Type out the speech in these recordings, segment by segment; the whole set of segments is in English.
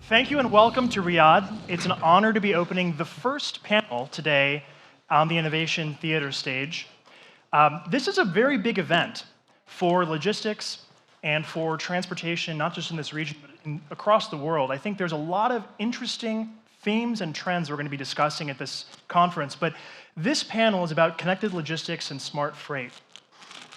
Thank you and welcome to Riyadh. It's an honor to be opening the first panel today on the Innovation Theater stage. This is a very big event for logistics and for transportation, not just in this region, but across the world. I think there's a lot of interesting themes and trends we're going to be discussing at this conference, but this panel is about connected logistics and smart freight.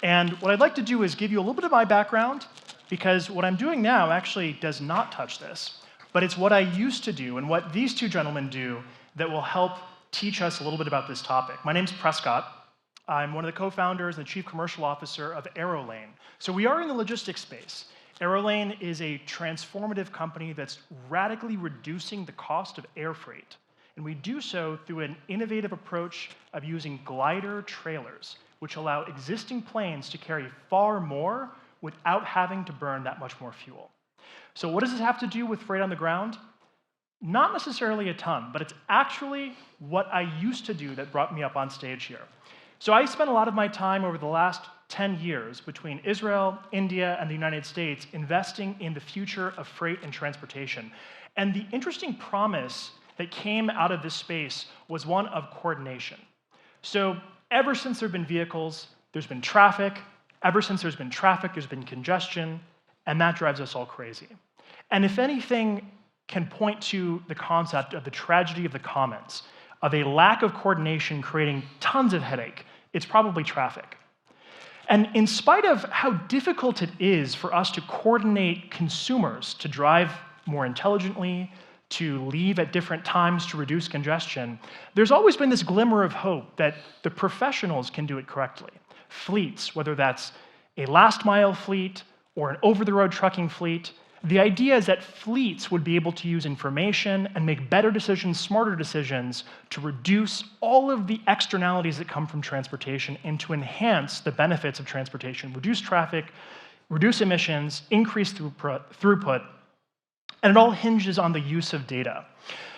And what I'd like to do is give you a little bit of my background, because what I'm doing now actually does not touch this, but it's what I used to do and what these two gentlemen do that will help teach us a little bit about this topic. My name's Prescott. I'm one of the co-founders and the chief commercial officer of Aerolane. So we are in the logistics space. Aerolane is a transformative company that's radically reducing the cost of air freight. And we do so through an innovative approach of using glider trailers, which allow existing planes to carry far more without having to burn that much more fuel. So what does this have to do with freight on the ground? Not necessarily a ton, but it's actually what I used to do that brought me up on stage here. So I spent a lot of my time over the last 10 years between Israel, India, and the United States investing in the future of freight and transportation. And the interesting promise that came out of this space was one of coordination. So ever since there have been vehicles, there's been traffic. Ever since there's been traffic, there's been congestion, and that drives us all crazy. And if anything can point to the concept of the tragedy of the commons, of a lack of coordination creating tons of headache, it's probably traffic. And in spite of how difficult it is for us to coordinate consumers to drive more intelligently, to leave at different times to reduce congestion, there's always been this glimmer of hope that the professionals can do it correctly. Fleets, whether that's a last mile fleet or an over-the-road trucking fleet, the idea is that fleets would be able to use information and make better decisions, smarter decisions, to reduce all of the externalities that come from transportation and to enhance the benefits of transportation, reduce traffic, reduce emissions, increase throughput, and it all hinges on the use of data.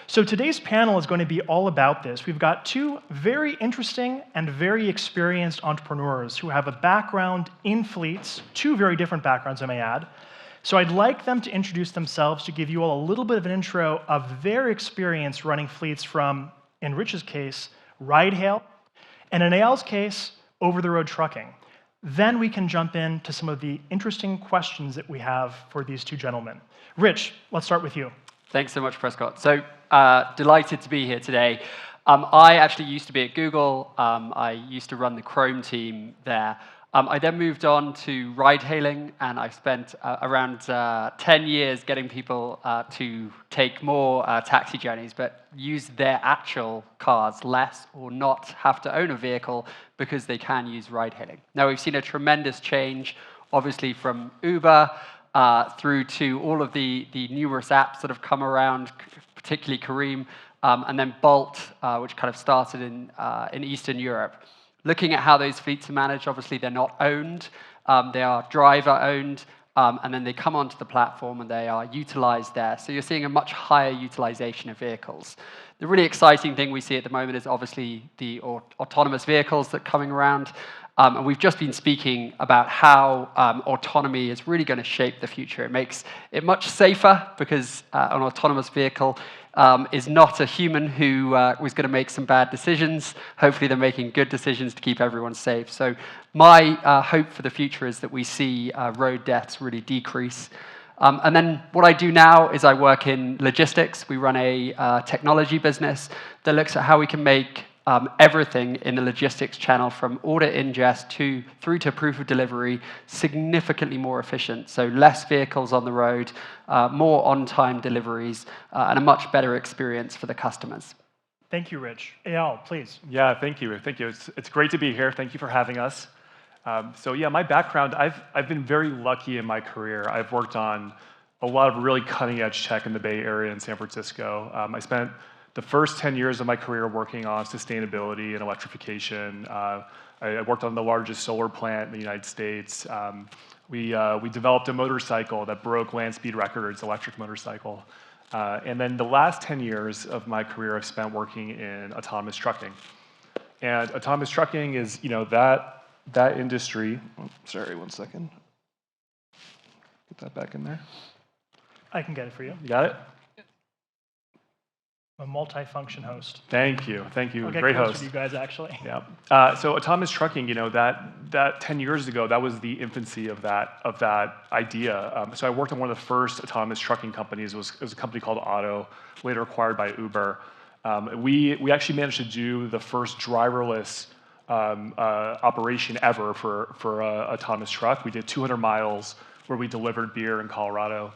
So today's panel is going to be all about this. We've got two very interesting and very experienced entrepreneurs who have a background in fleets, two very different backgrounds, I may add. So I'd like them to introduce themselves to give you all a little bit of an intro of their experience running fleets from, in Rich's case, ride-hail, and in Eyal's case, over-the-road trucking. Then we can jump into some of the interesting questions that we have for these two gentlemen. Rich, let's start with you. Thanks so much, Prescott. So delighted to be here today. I actually used to be at Google. I used to run the Chrome team there. I then moved on to ride-hailing, and I spent around 10 years getting people to take more taxi journeys, but use their actual cars less or not have to own a vehicle because they can use ride-hailing. Now, we've seen a tremendous change, obviously, from Uber through to all of the numerous apps that have come around, particularly Kareem, and then Bolt, which kind of started in Eastern Europe. Looking at how those fleets are managed, obviously they're not owned, they are driver-owned, and then they come onto the platform and they are utilized there. So you're seeing a much higher utilization of vehicles. The really exciting thing we see at the moment is obviously the autonomous vehicles that are coming around. And we've just been speaking about how autonomy is really going to shape the future. It makes it much safer because an autonomous vehicle is not a human who was going to make some bad decisions. Hopefully they're making good decisions to keep everyone safe. So my hope for the future is that we see road deaths really decrease. And then what I do now is I work in logistics. We run a technology business that looks at how we can make everything in the logistics channel from order ingest through to proof of delivery significantly more efficient. So less vehicles on the road, more on-time deliveries, and a much better experience for the customers. Thank you, Rich. Eyal, please. Yeah, thank you. Thank you. It's great to be here. Thank you for having us. So yeah, my background, I've been very lucky in my career. I've worked on a lot of really cutting-edge tech in the Bay Area in San Francisco. I spent the first 10 years of my career working on sustainability and electrification. I worked on the largest solar plant in the United States. We developed a motorcycle that broke land speed records, electric motorcycle. And then the last 10 years of my career I've spent working in autonomous trucking. And autonomous trucking is, that industry. Oh, sorry, one second. Get that back in there. I can get it for you. You got it? A multi-function host. Thank you. I'll get Great closer host. to you guys, actually. Yeah. So autonomous trucking, that 10 years ago, that was the infancy of that idea. So I worked on one of the first autonomous trucking companies. It was a company called Otto, later acquired by Uber. We actually managed to do the first driverless operation ever for an autonomous truck. We did 200 miles where we delivered beer in Colorado.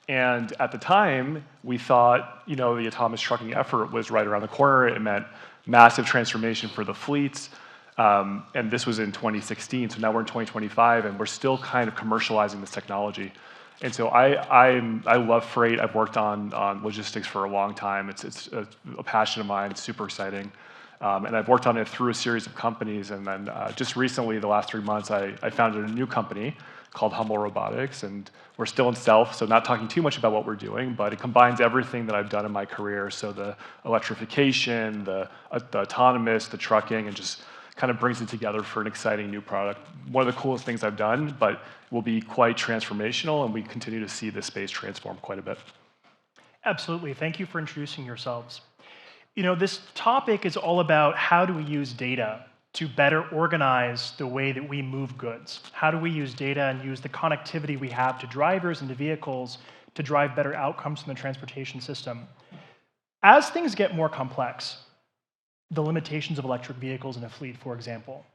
And at the time, we thought, the autonomous trucking effort was right around the corner. It meant massive transformation for the fleets. And this was in 2016. So now we're in 2025, and we're still kind of commercializing this technology. And so I love freight. I've worked on logistics for a long time. It's a passion of mine. It's super exciting. And I've worked on it through a series of companies. And then just recently, the last 3 months, I founded a new company called Robotics, and we're still in stealth, so not talking too much about what we're doing, but it combines everything that I've done in my career, so the electrification, the autonomous, the trucking, and just kind of brings it together for an exciting new product. One of the coolest things I've done, but will be quite transformational, and we continue to see this space transform quite a bit. Absolutely. Thank you for introducing yourselves. This topic is all about how do we use data to better organize the way that we move goods. How do we use data and use the connectivity we have to drivers and to vehicles to drive better outcomes in the transportation system? As things get more complex, the limitations of electric vehicles in a fleet, for example,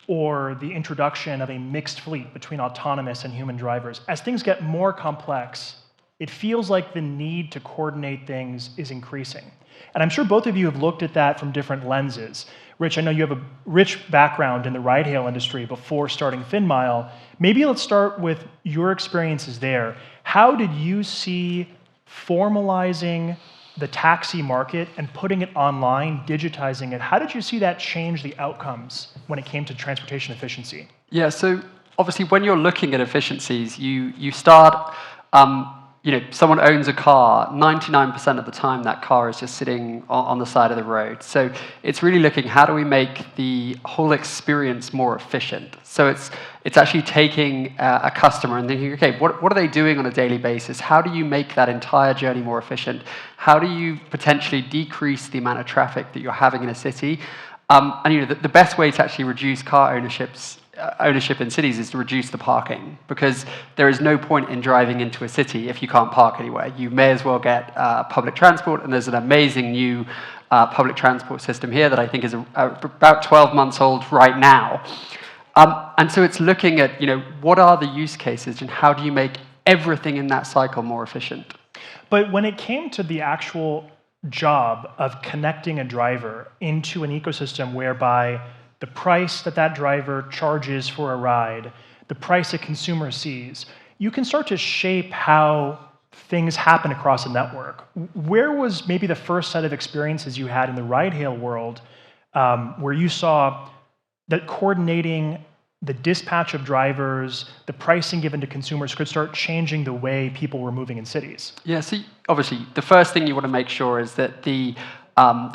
or the introduction of a mixed fleet between autonomous and human drivers, as things get more complex, it feels like the need to coordinate things is increasing. And I'm sure both of you have looked at that from different lenses. Rich, I know you have a rich background in the ride-hail industry before starting Finmile. Maybe let's start with your experiences there. How did you see formalizing the taxi market and putting it online, digitizing it? How did you see that change the outcomes when it came to transportation efficiency? Yeah, so obviously when you're looking at efficiencies, you start, someone owns a car, 99% of the time that car is just sitting on the side of the road. So it's really looking, how do we make the whole experience more efficient? So it's actually taking a customer and thinking, okay, what are they doing on a daily basis? How do you make that entire journey more efficient? How do you potentially decrease the amount of traffic that you're having in a city? And the best way to actually reduce car ownership in cities is to reduce the parking, because there is no point in driving into a city if you can't park anywhere. You may as well get public transport, and there's an amazing new public transport system here that I think is about 12 months old right now. And so it's looking at, what are the use cases and how do you make everything in that cycle more efficient? But when it came to the actual job of connecting a driver into an ecosystem whereby the price that driver charges for a ride, the price a consumer sees, you can start to shape how things happen across a network. Where was maybe the first set of experiences you had in the ride-hail world where you saw that coordinating the dispatch of drivers, the pricing given to consumers could start changing the way people were moving in cities? Yeah, so obviously the first thing you want to make sure is that the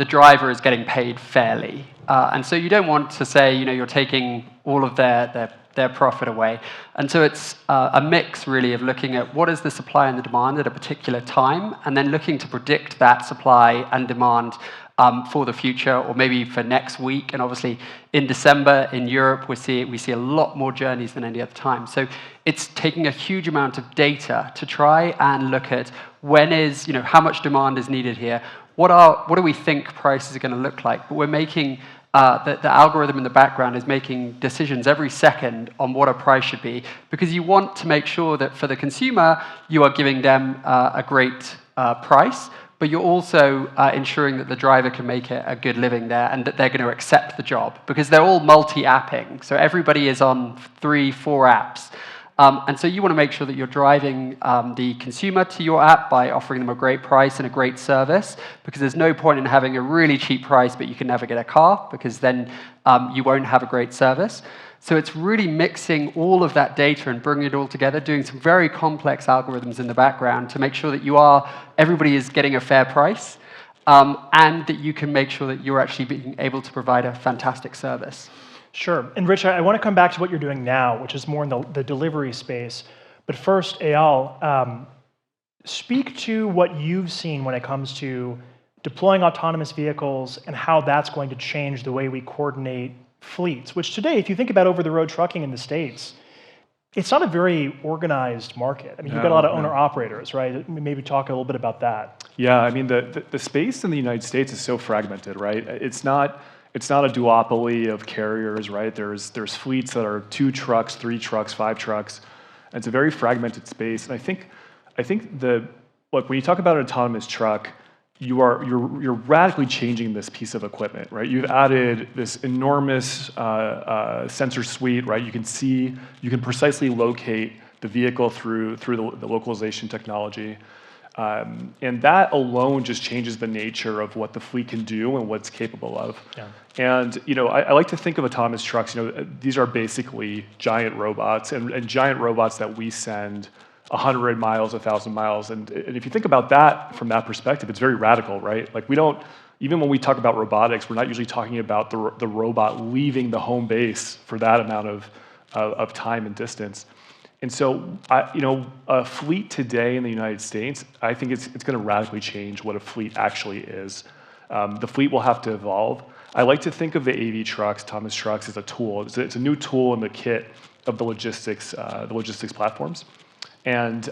driver is getting paid fairly. And so you don't want to say, you're taking all of their profit away. And so it's a mix, really, of looking at what is the supply and the demand at a particular time, and then looking to predict that supply and demand for the future, or maybe for next week. And obviously, in December in Europe, we see a lot more journeys than any other time. So it's taking a huge amount of data to try and look at how much demand is needed here. What do we think prices are going to look like? But we're making the algorithm in the background is making decisions every second on what a price should be, because you want to make sure that for the consumer, you are giving them a great price, but you're also ensuring that the driver can make a good living there and that they're going to accept the job, because they're all multi-apping. So everybody is on 3-4 apps. And so you want to make sure that you're driving the consumer to your app by offering them a great price and a great service, because there's no point in having a really cheap price but you can never get a car, because then you won't have a great service. So it's really mixing all of that data and bringing it all together, doing some very complex algorithms in the background to make sure that everybody is getting a fair price, and that you can make sure that you're actually being able to provide a fantastic service. Sure. And Rich, I want to come back to what you're doing now, which is more in the delivery space. But first, Eyal, speak to what you've seen when it comes to deploying autonomous vehicles, and how that's going to change the way we coordinate fleets, which today, if you think about over-the-road trucking in the States, it's not a very organized market. I mean, you've got a lot of owner-operators, right? Maybe talk a little bit about that. Yeah, I mean, the space in the United States is so fragmented, right? It's not a duopoly of carriers, right? There's fleets that are 2 trucks, 3 trucks, 5 trucks. And it's a very fragmented space. And I think look, when you talk about an autonomous truck, you're radically changing this piece of equipment, right? You've added this enormous sensor suite, right? You can precisely locate the vehicle through the localization technology. And that alone just changes the nature of what the fleet can do and what it's capable of. Yeah. And I like to think of autonomous trucks, these are basically giant robots and giant robots that we send 100 miles, 1,000 miles. And if you think about that from that perspective, it's very radical, right? Like even when we talk about robotics, we're not usually talking about the robot leaving the home base for that amount of time and distance. And so, a fleet today in the United States, I think it's going to radically change what a fleet actually is. The fleet will have to evolve. I like to think of the AV trucks, autonomous trucks, as a tool. It's a new tool in the kit of the logistics platforms. And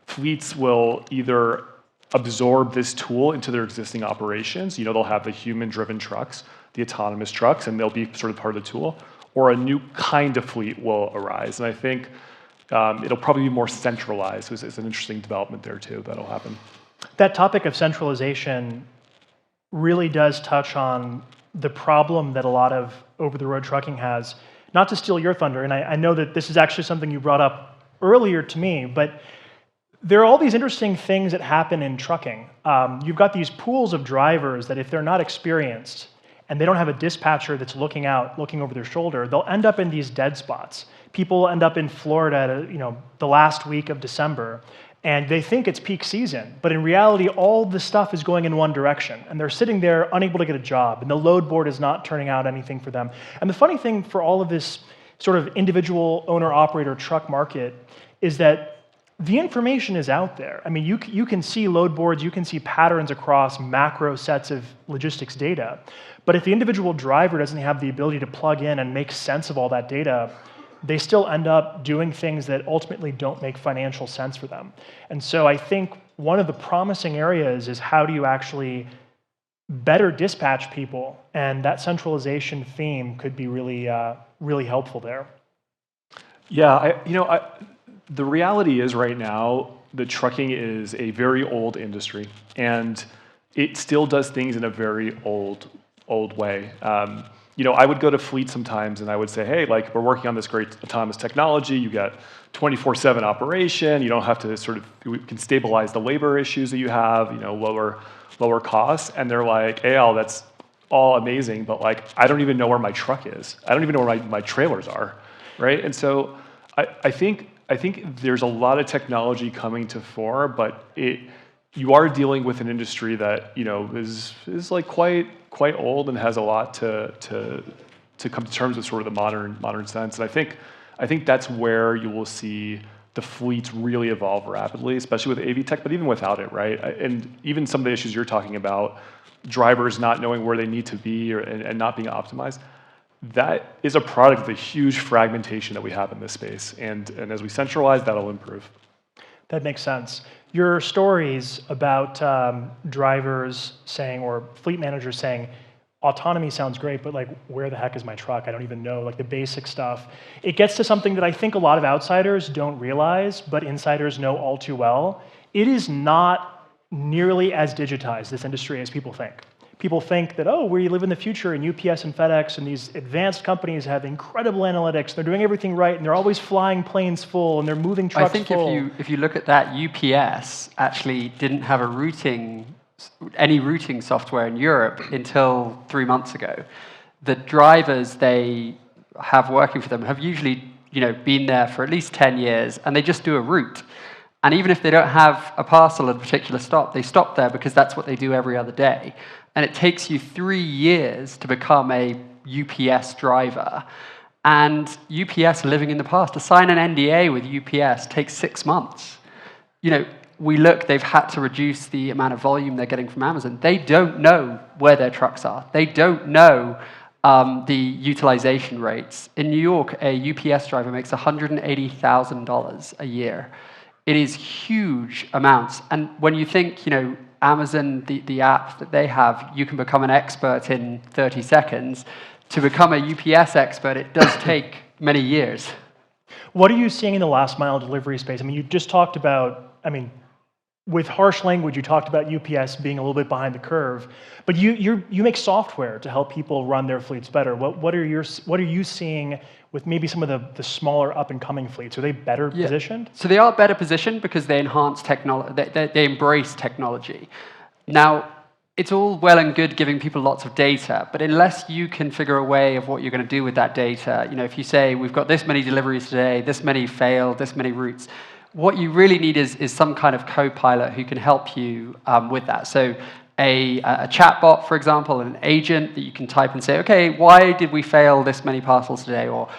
fleets will either absorb this tool into their existing operations. They'll have the human-driven trucks, the autonomous trucks, and they'll be sort of part of the tool. Or a new kind of fleet will arise. And I think it'll probably be more centralized. It's an interesting development there, too, that'll happen. That topic of centralization really does touch on the problem that a lot of over-the-road trucking has. Not to steal your thunder, and I know that this is actually something you brought up earlier to me, but there are all these interesting things that happen in trucking. You've got these pools of drivers that if they're not experienced and they don't have a dispatcher that's looking over their shoulder, they'll end up in these dead spots. People end up in Florida, the last week of December, and they think it's peak season, but in reality, all the stuff is going in one direction, and they're sitting there unable to get a job, and the load board is not turning out anything for them. And the funny thing for all of this sort of individual owner-operator truck market is that the information is out there. I mean, you can see load boards, you can see patterns across macro sets of logistics data, but if the individual driver doesn't have the ability to plug in and make sense of all that data, they still end up doing things that ultimately don't make financial sense for them. And so I think one of the promising areas is how do you actually better dispatch people, and that centralization theme could be really, really helpful there. Yeah, the reality is right now, the trucking is a very old industry, and it still does things in a very old way. I would go to fleet sometimes and I would say, hey, like we're working on this great autonomous technology. You got 24/7 operation. You don't have to we can stabilize the labor issues that you have, lower costs. And they're like, Eyal, that's all amazing, but like, I don't even know where my truck is. I don't even know where my trailers are, right? And so I think there's a lot of technology coming to fore, but you are dealing with an industry that is like quite old and has a lot to come to terms with sort of the modern sense. And I think that's where you will see the fleets really evolve rapidly, especially with AV tech, but even without it, right? And even some of the issues you're talking about, drivers not knowing where they need to be and not being optimized, that is a product of the huge fragmentation that we have in this space. And as we centralize, that'll improve. That makes sense. Your stories about drivers saying, or fleet managers saying, autonomy sounds great, but like, where the heck is my truck? I don't even know, like the basic stuff. It gets to something that I think a lot of outsiders don't realize, but insiders know all too well. It is not nearly as digitized, this industry, as people think. People think that, oh, we live in the future, and UPS and FedEx and these advanced companies have incredible analytics, they're doing everything right, and they're always flying planes full, and they're moving trucks full. I think if you look at that, UPS actually didn't have any routing software in Europe until 3 months ago. The drivers they have working for them have usually been there for at least 10 years, and they just do a route. And even if they don't have a parcel at a particular stop, they stop there because that's what they do every other day. And it takes you 3 years to become a UPS driver. And UPS are living in the past. To sign an NDA with UPS takes 6 months. they've had to reduce the amount of volume they're getting from Amazon. They don't know where their trucks are. They don't know the utilization rates. In New York, a UPS driver makes $180,000 a year. It is huge amounts. And when you think, Amazon, the app that they have, you can become an expert in 30 seconds. To become a UPS expert, it does take many years. What are you seeing in the last mile delivery space? I mean, you just talked about, with harsh language, you talked about UPS being a little bit behind the curve, but you make software to help people run their fleets better. What are you seeing with maybe some of the smaller up and coming fleets? Are they better positioned? So they are better positioned because they enhance technology. They embrace technology. Now, it's all well and good giving people lots of data, but unless you can figure a way of what you're going to do with that data, if you say we've got this many deliveries today, this many failed, this many routes. What you really need is some kind of co-pilot who can help you with that. So a chatbot, for example, an agent that you can type and say, okay, why did we fail this many parcels today? Or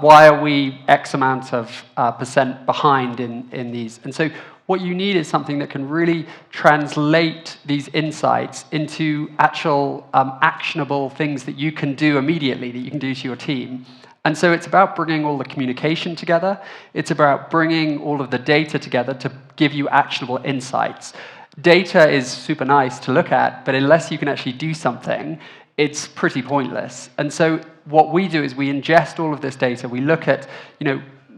why are we X amount of percent behind in these? And so what you need is something that can really translate these insights into actual actionable things that you can do immediately, that you can do to your team. And so it's about bringing all the communication together. It's about bringing all of the data together to give you actionable insights. Data is super nice to look at, but unless you can actually do something, it's pretty pointless. And so what we do is we ingest all of this data. We look at,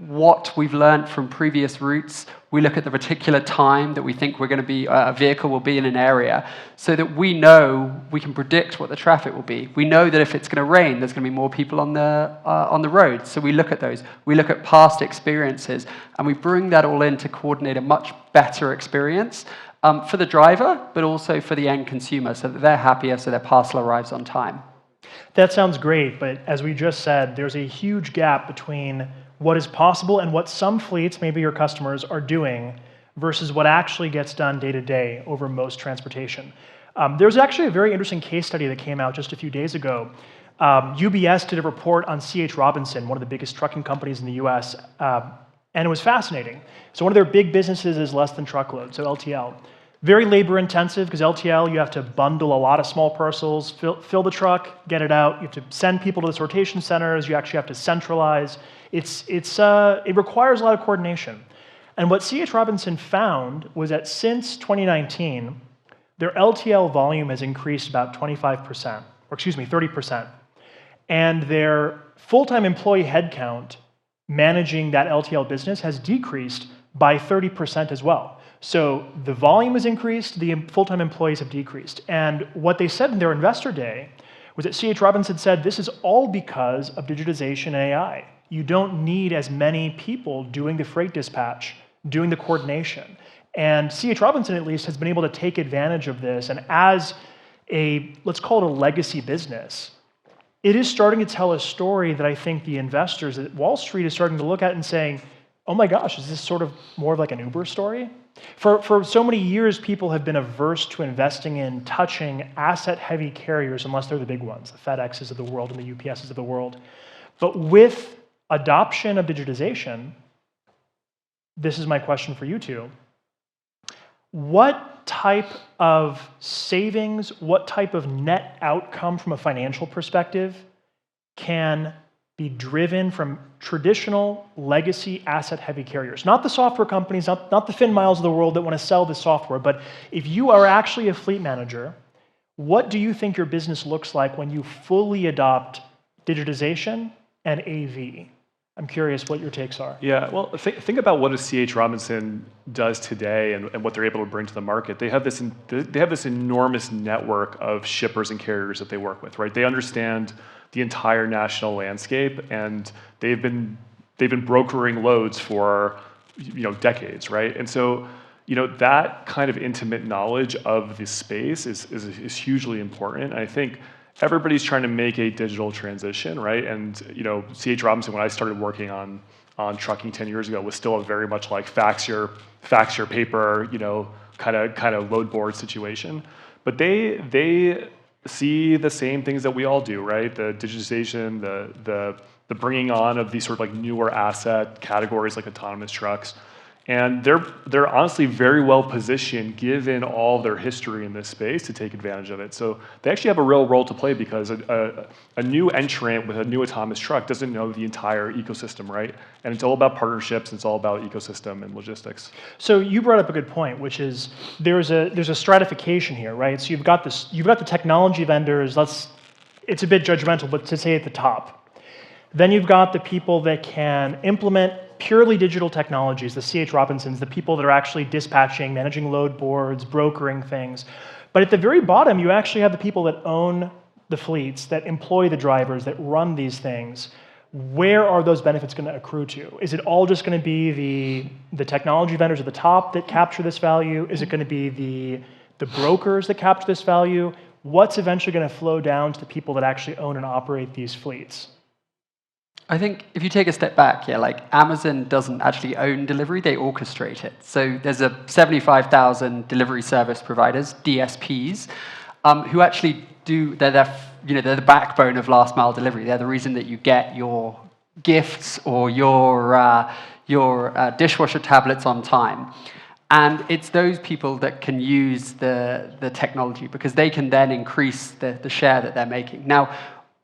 what we've learned from previous routes. We look at the particular time that we think we're going to be, a vehicle will be in an area, so that we know, we can predict what the traffic will be. We know that if it's going to rain, there's going to be more people on the road. So we look at those. We look at past experiences, and we bring that all in to coordinate a much better experience for the driver, but also for the end consumer, so that they're happier, so their parcel arrives on time. That sounds great, but as we just said, there's a huge gap between what is possible and what some fleets, maybe your customers, are doing versus what actually gets done day to day over most transportation. There's actually a very interesting case study that came out just a few days ago. UBS did a report on C.H. Robinson, one of the biggest trucking companies in the US, and it was fascinating. So one of their big businesses is less than truckload, so LTL. Very labor intensive, because LTL, you have to bundle a lot of small parcels, fill the truck, get it out. You have to send people to the sortation centers. You actually have to centralize. It requires a lot of coordination. And what C.H. Robinson found was that since 2019, their LTL volume has increased about 25%, or 30%. And their full-time employee headcount managing that LTL business has decreased by 30% as well. So the volume has increased, the full-time employees have decreased. And what they said in their investor day was that C.H. Robinson said this is all because of digitization and AI. You don't need as many people doing the freight dispatch, doing the coordination. And C.H. Robinson, at least, has been able to take advantage of this. And as let's call it a legacy business, it is starting to tell a story that I think the investors at Wall Street is starting to look at and saying, oh my gosh, is this sort of more of like an Uber story? For so many years, people have been averse to investing in touching asset-heavy carriers unless they're the big ones, the FedExes of the world and the UPSs of the world. But with adoption of digitization, this is my question for you two. What type of savings, what type of net outcome from a financial perspective can be driven from traditional legacy asset-heavy carriers? Not the software companies, not the Finmiles of the world that want to sell the software, but if you are actually a fleet manager, what do you think your business looks like when you fully adopt digitization and AV? I'm curious what your takes are. Yeah, well, think about what a C.H. Robinson does today and what they're able to bring to the market. They have this enormous network of shippers and carriers that they work with, right? They understand the entire national landscape, and they've been brokering loads for decades, right? And so that kind of intimate knowledge of the space is hugely important. And I think everybody's trying to make a digital transition, right? And C.H. Robinson, when I started working on trucking 10 years ago, was still a very much like fax your paper, kind of load board situation. But they see the same things that we all do, right? The digitization, the bringing on of these sort of like newer asset categories like autonomous trucks. And they're honestly very well positioned, given all their history in this space, to take advantage of it. So they actually have a real role to play, because a new entrant with a new autonomous truck doesn't know the entire ecosystem, right? And it's all about partnerships, and it's all about ecosystem and logistics. So you brought up a good point, which is there's a stratification here, right? So you've got the technology vendors. It's a bit judgmental, but to say at the top. Then you've got the people that can implement purely digital technologies, the C.H. Robinsons, the people that are actually dispatching, managing load boards, brokering things. But at the very bottom, you actually have the people that own the fleets, that employ the drivers, that run these things. Where are those benefits going to accrue to? Is it all just going to be the technology vendors at the top that capture this value? Is it going to be the brokers that capture this value? What's eventually going to flow down to the people that actually own and operate these fleets? I think if you take a step back, like Amazon doesn't actually own delivery, they orchestrate it. So there's 75,000 delivery service providers, DSPs, who actually they're the backbone of last mile delivery. They're the reason that you get your gifts or your dishwasher tablets on time. And it's those people that can use the technology, because they can then increase the share that they're making. Now,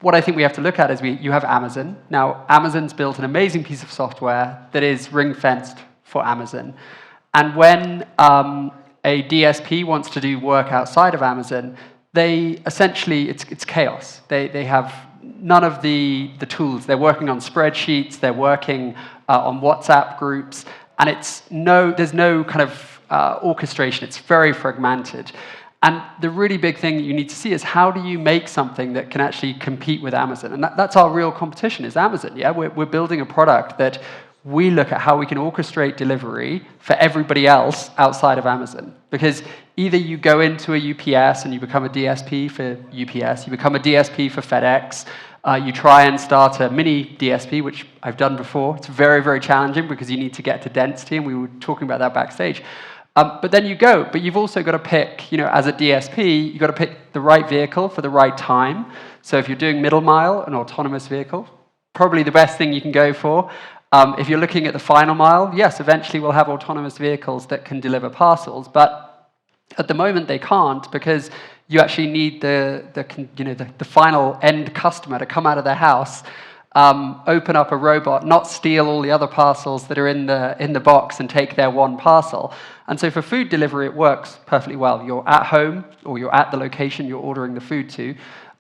what I think we have to look at is you have Amazon. Now, Amazon's built an amazing piece of software that is ring-fenced for Amazon. And when a DSP wants to do work outside of Amazon, they essentially, it's chaos. They have none of the tools. They're working on spreadsheets, they're working on WhatsApp groups, and there's no kind of orchestration. It's very fragmented. And the really big thing you need to see is, how do you make something that can actually compete with Amazon? And that's our real competition, is Amazon. Yeah, we're building a product that we look at how we can orchestrate delivery for everybody else outside of Amazon. Because either you go into a UPS and you become a DSP for UPS, you become a DSP for FedEx, you try and start a mini DSP, which I've done before. It's very, very challenging, because you need to get to density, and we were talking about that backstage. But then you go, but you've also got to pick, as a DSP, you've got to pick the right vehicle for the right time. So if you're doing middle mile, an autonomous vehicle, probably the best thing you can go for. If you're looking at the final mile, yes, eventually we'll have autonomous vehicles that can deliver parcels, but at the moment they can't, because you actually need the final end customer to come out of their house, open up a robot, not steal all the other parcels that are in the box and take their one parcel. And so for food delivery, it works perfectly well. You're at home, or you're at the location you're ordering the food to.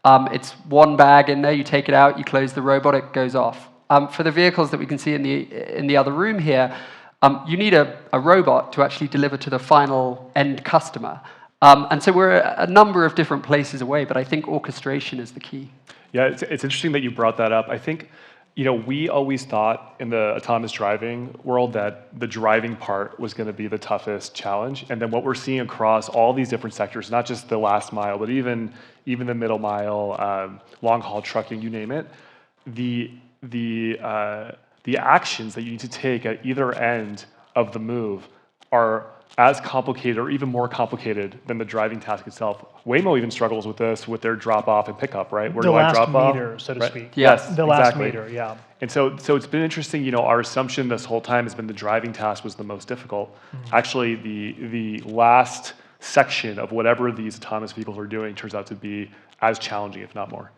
It's one bag in there, you take it out, you close the robot, it goes off. For the vehicles that we can see in the other room here, you need a robot to actually deliver to the final end customer. And so we're a number of different places away, but I think orchestration is the key. Yeah, it's interesting that you brought that up. I think, we always thought in the autonomous driving world that the driving part was going to be the toughest challenge. And then what we're seeing across all these different sectors, not just the last mile, but even the middle mile, long haul trucking, you name it, the actions that you need to take at either end of the move are as complicated or even more complicated than the driving task itself. Waymo even struggles with this with their drop off and pickup, right? Where the do I drop last off? meter, so to right? speak. Yes, the last exactly. meter, yeah. And so it's been interesting. Our assumption this whole time has been the driving task was the most difficult. Mm-hmm. Actually, the last section of whatever these autonomous vehicles are doing turns out to be as challenging, if not more.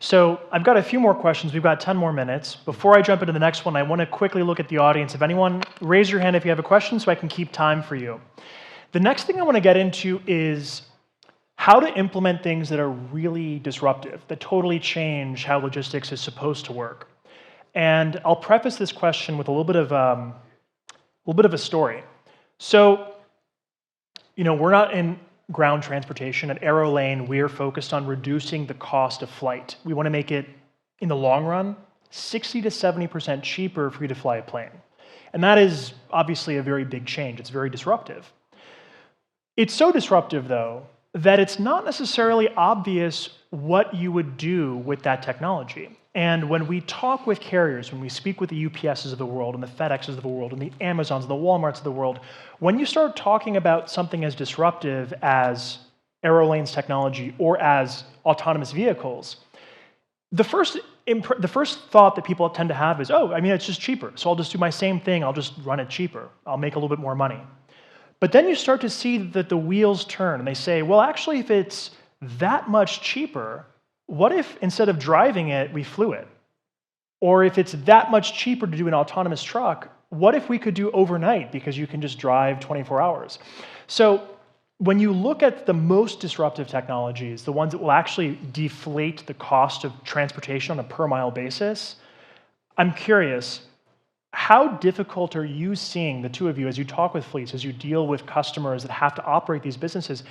So I've got a few more questions. We've got 10 more minutes. Before I jump into the next one, I want to quickly look at the audience. If anyone, raise your hand if you have a question so I can keep time for you. The next thing I want to get into is how to implement things that are really disruptive, that totally change how logistics is supposed to work. And I'll preface this question with a little bit of a story. So, we're not in ground transportation. At Aerolane, we're focused on reducing the cost of flight. We want to make it, in the long run, 60 to 70% cheaper for you to fly a plane. And that is obviously a very big change. It's very disruptive. It's so disruptive, though, that it's not necessarily obvious what you would do with that technology. And when we talk with carriers, when we speak with the UPSs of the world and the FedExes of the world and the Amazons and the Walmarts of the world, when you start talking about something as disruptive as Aerolane's technology or as autonomous vehicles, the first the first thought that people tend to have is, oh, I mean, it's just cheaper. So I'll just do my same thing. I'll just run it cheaper. I'll make a little bit more money. But then you start to see that the wheels turn, and they say, well, actually, if it's that much cheaper, what if instead of driving it, we flew it? Or if it's that much cheaper to do an autonomous truck, what if we could do overnight because you can just drive 24 hours? So when you look at the most disruptive technologies, the ones that will actually deflate the cost of transportation on a per mile basis, I'm curious, how difficult are you seeing, the two of you, as you talk with fleets, as you deal with customers that have to operate these businesses,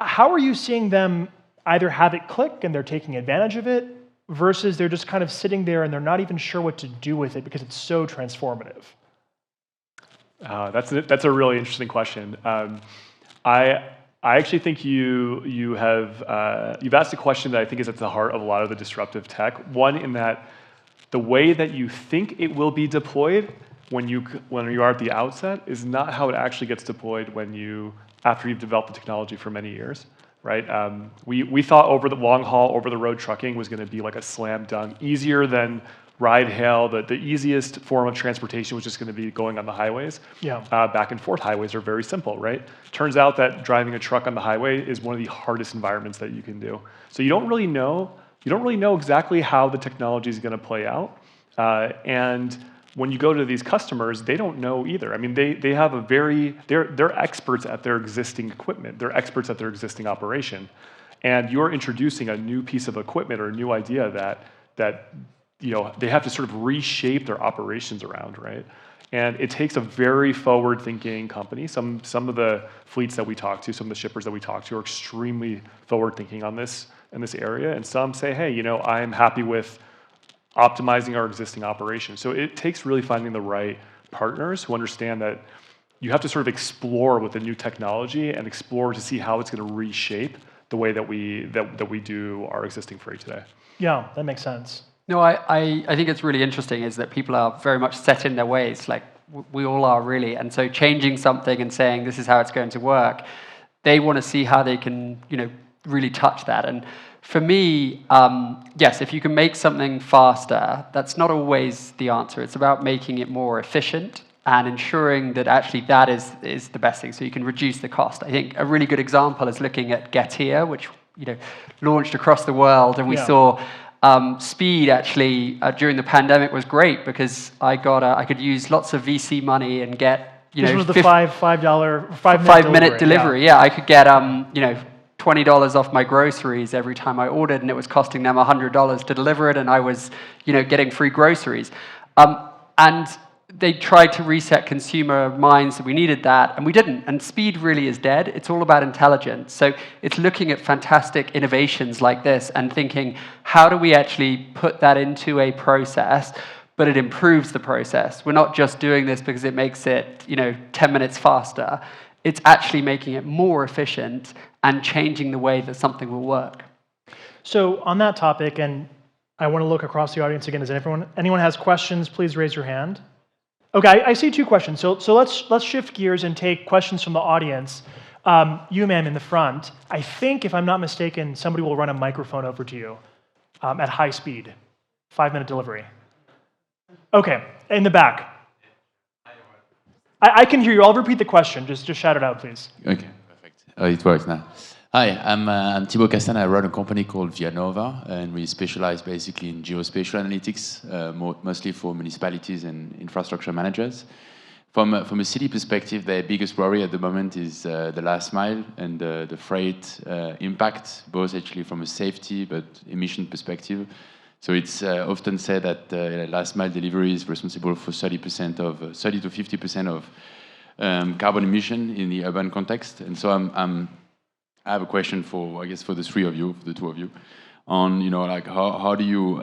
how are you seeing them either have it click and they're taking advantage of it versus they're just kind of sitting there and they're not even sure what to do with it because it's so transformative? That's a really interesting question. I actually think you've asked a question that I think is at the heart of a lot of the disruptive tech. One, in that the way that you think it will be deployed when you are at the outset is not how it actually gets deployed after you've developed the technology for many years, right? We thought over the long haul, over the road trucking was going to be like a slam dunk, easier than ride hail. The easiest form of transportation was just going to be going on the highways. Yeah. Back and forth highways are very simple, right? Turns out that driving a truck on the highway is one of the hardest environments that you can do. So you don't really know exactly how the technology is going to play out. And when you go to these customers, they don't know either. I mean, they have they're experts at their existing equipment. They're experts at their existing operation. And you're introducing a new piece of equipment or a new idea that they have to sort of reshape their operations around, right? And it takes a very forward-thinking company. Some of the fleets that we talk to, some of the shippers that we talk to are extremely forward-thinking in this area. And some say, hey, I'm happy with optimizing our existing operation. So it takes really finding the right partners who understand that you have to sort of explore with the new technology and explore to see how it's going to reshape the way that we do our existing freight today. Yeah, that makes sense. No, I think it's really interesting is that people are very much set in their ways, like we all are really. And so changing something and saying this is how it's going to work, they want to see how they can, really touch that. And for me, yes, if you can make something faster, that's not always the answer. It's about making it more efficient and ensuring that actually that is the best thing, so you can reduce the cost. I think a really good example is looking at Getir, which launched across the world, and we saw speed actually during the pandemic was great because I could use lots of VC money and get this was the five minute delivery. Yeah, I could get $20 off my groceries every time I ordered, and it was costing them $100 to deliver it, and I was getting free groceries. And they tried to reset consumer minds that we needed that, and we didn't. And speed really is dead. It's all about intelligence. So it's looking at fantastic innovations like this and thinking, how do we actually put that into a process, but it improves the process? We're not just doing this because it makes it 10 minutes faster. It's actually making it more efficient and changing the way that something will work. So on that topic, and I want to look across the audience again. Does anyone has questions? Please raise your hand. Okay, I see two questions. So let's shift gears and take questions from the audience. You, ma'am, in the front. I think, if I'm not mistaken, somebody will run a microphone over to you at high speed. 5-minute delivery. Okay, in the back. I can hear you. I'll repeat the question. Just shout it out, please. Okay, perfect. It works now. Hi, I'm Thibaut Castan. I run a company called Vianova, and we specialize basically in geospatial analytics, mostly for municipalities and infrastructure managers. From a city perspective, their biggest worry at the moment is the last mile and the freight impact, both actually from a safety but emission perspective. So it's often said that last mile delivery is responsible for 30 to 50% of carbon emission in the urban context. And so I have a question for the three of you, for the two of you, on how do you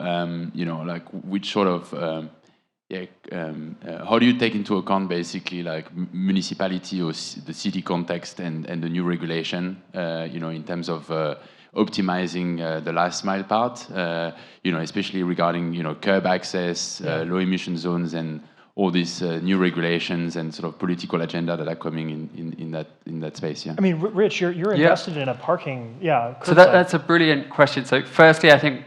which sort of how do you take into account basically municipality or the city context and the new regulation in terms of optimizing the last mile part, especially regarding curb access, low emission zones, and all these new regulations and sort of political agenda that are coming in that space. Yeah. I mean, Rich, you're invested in a parking, So that's a brilliant question. So firstly, I think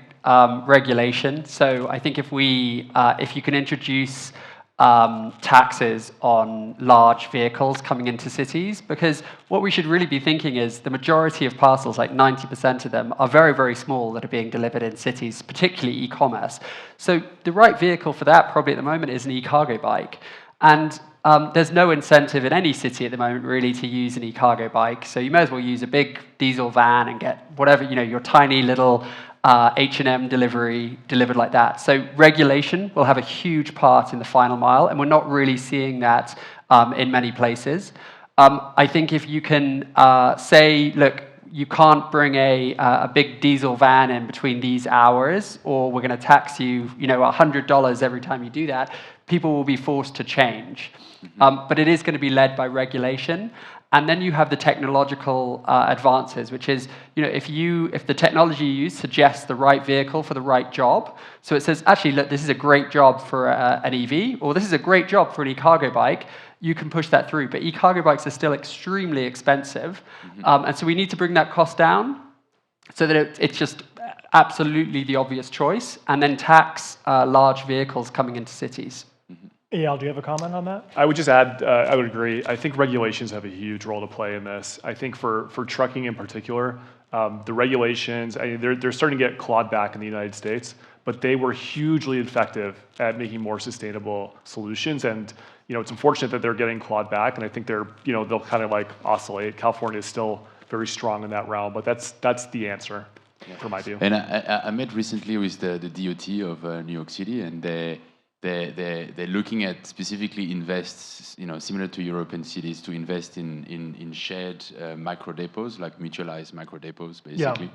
regulation. So I think if you can introduce taxes on large vehicles coming into cities, because what we should really be thinking is the majority of parcels, like 90% of them, are very, very small that are being delivered in cities, particularly e-commerce. So the right vehicle for that probably at the moment is an e-cargo bike. And there's no incentive in any city at the moment really to use an e-cargo bike. So you may as well use a big diesel van and get whatever, your tiny little H&M delivery delivered like that. So regulation will have a huge part in the final mile, and we're not really seeing that in many places. I think if you can say, look, you can't bring a big diesel van in between these hours, or we're going to tax you, $100 every time you do that, people will be forced to change. But it is going to be led by regulation. And then you have the technological advances, which is, if the technology you use suggests the right vehicle for the right job, so it says, actually, look, this is a great job for an EV, or this is a great job for an e-cargo bike, you can push that through. But e-cargo bikes are still extremely expensive. And so we need to bring that cost down so that it's just absolutely the obvious choice, and then tax large vehicles coming into cities. Eyal, do you have a comment on that? I would just add, I would agree. I think regulations have a huge role to play in this. I think for trucking in particular, the regulations, they're starting to get clawed back in the United States, but they were hugely effective at making more sustainable solutions. And it's unfortunate that they're getting clawed back, and I think they'll kind of like oscillate. California is still very strong in that realm, but that's the answer for my view. And I met recently with the DOT of New York City, and they're looking at specifically invest, similar to European cities, to invest in shared micro depots, like mutualized micro depots, basically.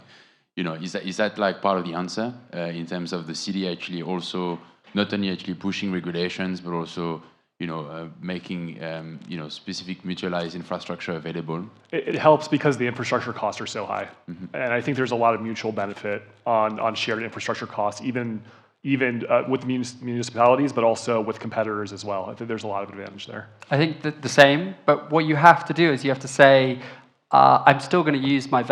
Yeah. Is that like part of the answer in terms of the city actually also not only actually pushing regulations, but also making specific mutualized infrastructure available? It helps because the infrastructure costs are so high, and I think there's a lot of mutual benefit on shared infrastructure costs, even with municipalities, but also with competitors as well. I think there's a lot of advantage there. I think the same, but what you have to do is you have to say, I'm still going to use my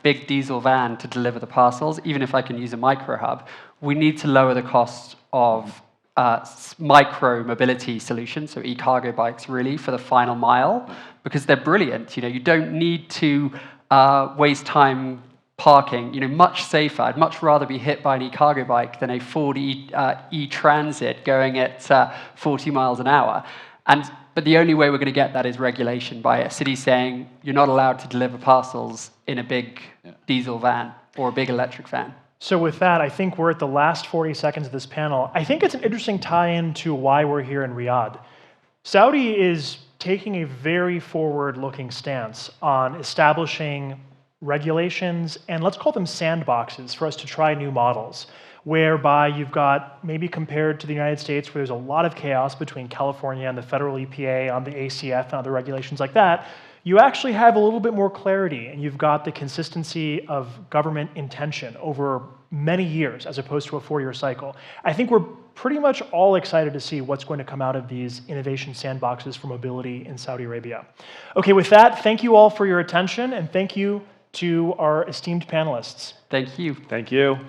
big diesel van to deliver the parcels, even if I can use a micro hub. We need to lower the cost of micro mobility solutions, so e-cargo bikes really, for the final mile, because they're brilliant. You don't need to waste time parking, much safer. I'd much rather be hit by an e-cargo bike than a Ford e-Transit going at 40 miles an hour. But the only way we're going to get that is regulation, by a city saying you're not allowed to deliver parcels in a big diesel van or a big electric van. So with that, I think we're at the last 40 seconds of this panel. I think it's an interesting tie-in to why we're here in Riyadh. Saudi is taking a very forward-looking stance on establishing regulations, and let's call them sandboxes for us to try new models, whereby you've got, maybe compared to the United States, where there's a lot of chaos between California and the federal EPA on the ACF and other regulations like that, you actually have a little bit more clarity, and you've got the consistency of government intention over many years as opposed to a 4-year cycle. I think we're pretty much all excited to see what's going to come out of these innovation sandboxes for mobility in Saudi Arabia. Okay, with that, thank you all for your attention, and thank you to our esteemed panelists. Thank you. Thank you.